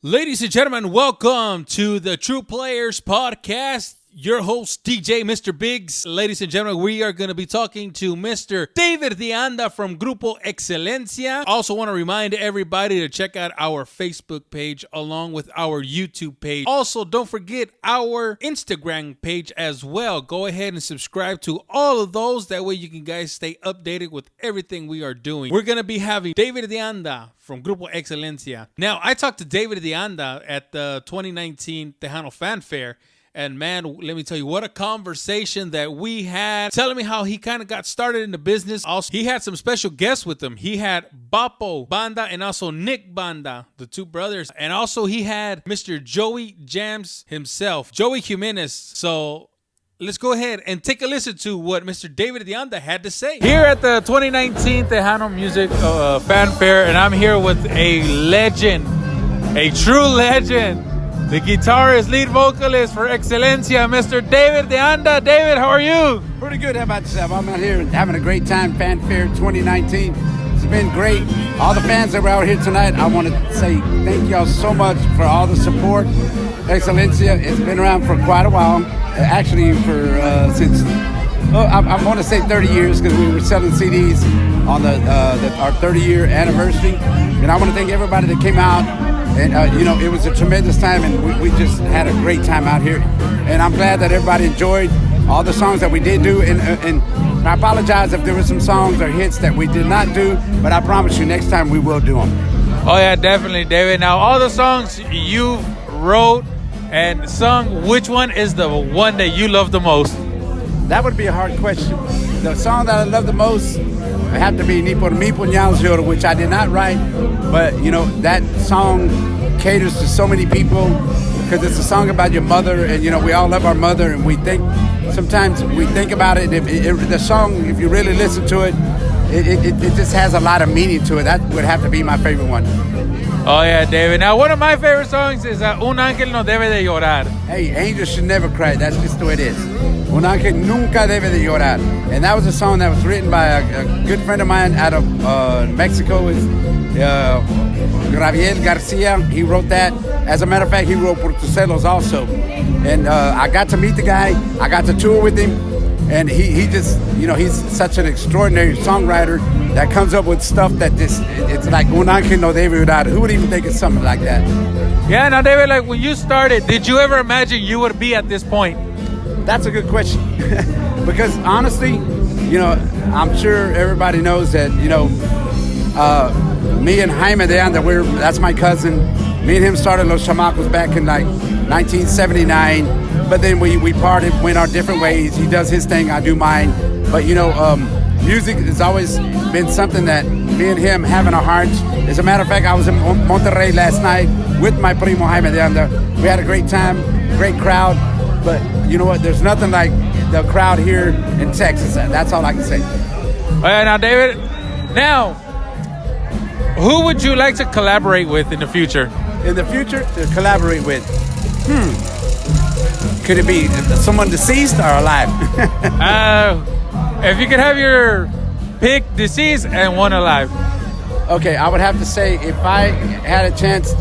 Ladies and gentlemen, welcome to the True Playerz podcast. Your host, DJ Mr. Biggs. Ladies and gentlemen, we are going to be talking to Mr. David De Anda from Grupo Xelencia. Also want to remind everybody to check out our Facebook page along with our YouTube page. Also, don't forget our Instagram page as well. Go ahead and subscribe to all of those. That way you can guys stay updated with everything we are doing. We're going to be having David De Anda from Grupo Xelencia. Now, I talked to David De Anda at the 2019 Tejano Fanfare. And man, let me tell you, what a conversation that we had. Telling me how he kind of got started in the business. Also, he had some special guests with him. He had Bapo Banda and also Nick Banda, the two brothers. And also he had Mr. Joey Jams himself, Joey Jimenez. So let's go ahead and take a listen to what Mr. David De Anda had to say. Here at the 2019 Tejano Music Fanfare, and I'm here with a legend, a true legend. The guitarist, lead vocalist for Xelencia, Mr. David De Anda. David, how are you? Pretty good. How about yourself? I'm out here having a great time. Fanfare 2019. It's been great. All the fans that were out here tonight, I want to say thank y'all so much for all the support. Xelencia has been around for quite a while. Actually, since I want to say 30 years because we were selling CDs on our 30-year anniversary. And I want to thank everybody that came out. And, it was a tremendous time, and we just had a great time out here. And I'm glad that everybody enjoyed all the songs that we did do. And I apologize if there were some songs or hits that we did not do, but I promise you next time we will do them. Oh, yeah, definitely, David. Now, all the songs you wrote and sung, which one is the one that you love the most? That would be a hard question. The song that I love the most would have to be Ni por mi puñal lloro, which I did not write. But, that song caters to so many people because it's a song about your mother. And, we all love our mother. And sometimes we think about it. The song, if you really listen to it, it just has a lot of meaning to it. That would have to be my favorite one. Oh, yeah, David. Now, one of my favorite songs is Un Ángel No Debe De Llorar. Hey, angels should never cry. That's just the way it is. Un ángel nunca debe de llorar. And that was a song that was written by a good friend of mine out of Mexico. Gabriel Garcia. He wrote that. As a matter of fact, he wrote Por Tus Celos also. And I got to meet the guy. I got to tour with him. And he just, he's such an extraordinary songwriter that comes up with stuff that it's like Un ángel no debe llorar. Who would even think of something like that? Yeah, now, David, like when you started, did you ever imagine you would be at this point? That's a good question. Because honestly, I'm sure everybody knows that, me and Jaime De Anda, that's my cousin. Me and him started Los Chamacos back in like 1979. But then we parted, went our different ways. He does his thing, I do mine. But, music has always been something that me and him have in our hearts. As a matter of fact, I was in Monterrey last night with my primo Jaime De Anda. We had a great time, great crowd. But you know what? There's nothing like the crowd here in Texas. That's all I can say. All right, now, David, who would you like to collaborate with in the future? In the future, to collaborate with? Could it be someone deceased or alive? If you could have your pick, deceased and one alive. Okay, I would have to say if I had a chance.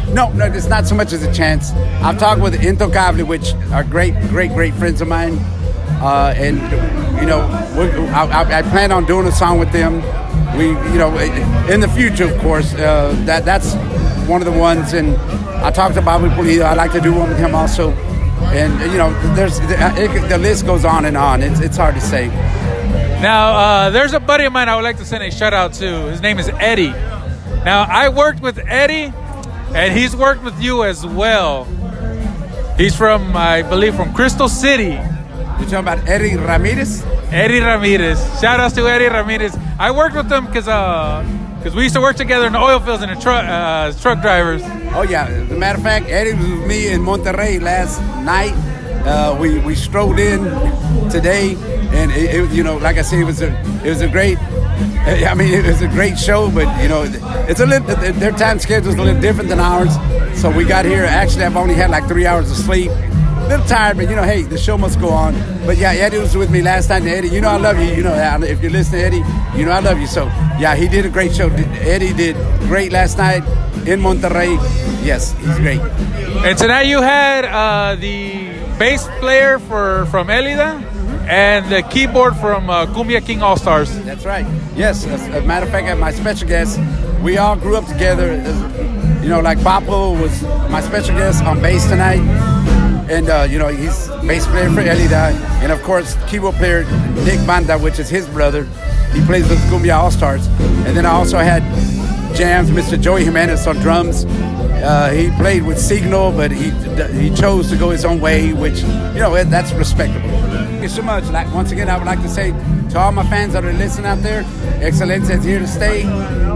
No, it's not so much as a chance. I've talked with Intocable, which are great friends of mine. And, I plan on doing a song with them. We, in the future, of course, that's one of the ones. And I talked to Bobby Pulido. I'd like to do one with him also. And, the list goes on and on. It's hard to say. Now, there's a buddy of mine I would like to send a shout out to. His name is Eddie. Now, I worked with Eddie. And he's worked with you as well. He's from, I believe, from Crystal City. You're talking about Eddie Ramirez? Eddie Ramirez. Shout outs to Eddie Ramirez. I worked with him because we used to work together in the oil fields and the truck drivers. Oh, yeah. As a matter of fact, Eddie was with me in Monterrey last night. We strolled in today. And, like I said, it was a great... it was a great show, but it's a little. Their time schedule is a little different than ours. So we got here. Actually, I've only had like 3 hours of sleep, a little tired, but hey, the show must go on. But yeah, Eddie was with me last night. And Eddie, I love you. If you're listening, Eddie, I love you. So yeah, he did a great show. Eddie did great last night in Monterrey. Yes, he's great. And tonight you had the bass player from Elida and the keyboard from Cumbia King All Stars. That's right. Yes, as a matter of fact, my special guest, we all grew up together. Like Papo was my special guest on bass tonight. And, he's bass player for Elida. And, of course, keyboard player Nick Banda, which is his brother. He plays with Cumbia All Stars. And then I also had jams, Mr. Joey Jimenez on drums. He played with Signal, but he chose to go his own way, which, that's respectable. Thank you so much. Once again, I would like to say to all my fans that are listening out there, Xelencia is here to stay.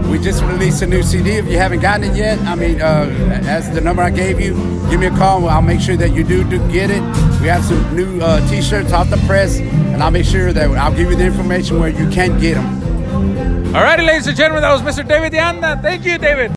We just released a new CD. If you haven't gotten it yet, as the number I gave you, give me a call. I'll make sure that you do get it. We have some new T-shirts off the press, and I'll make sure that I'll give you the information where you can get them. All righty, ladies and gentlemen, that was Mr. David De Anda. Thank you, David.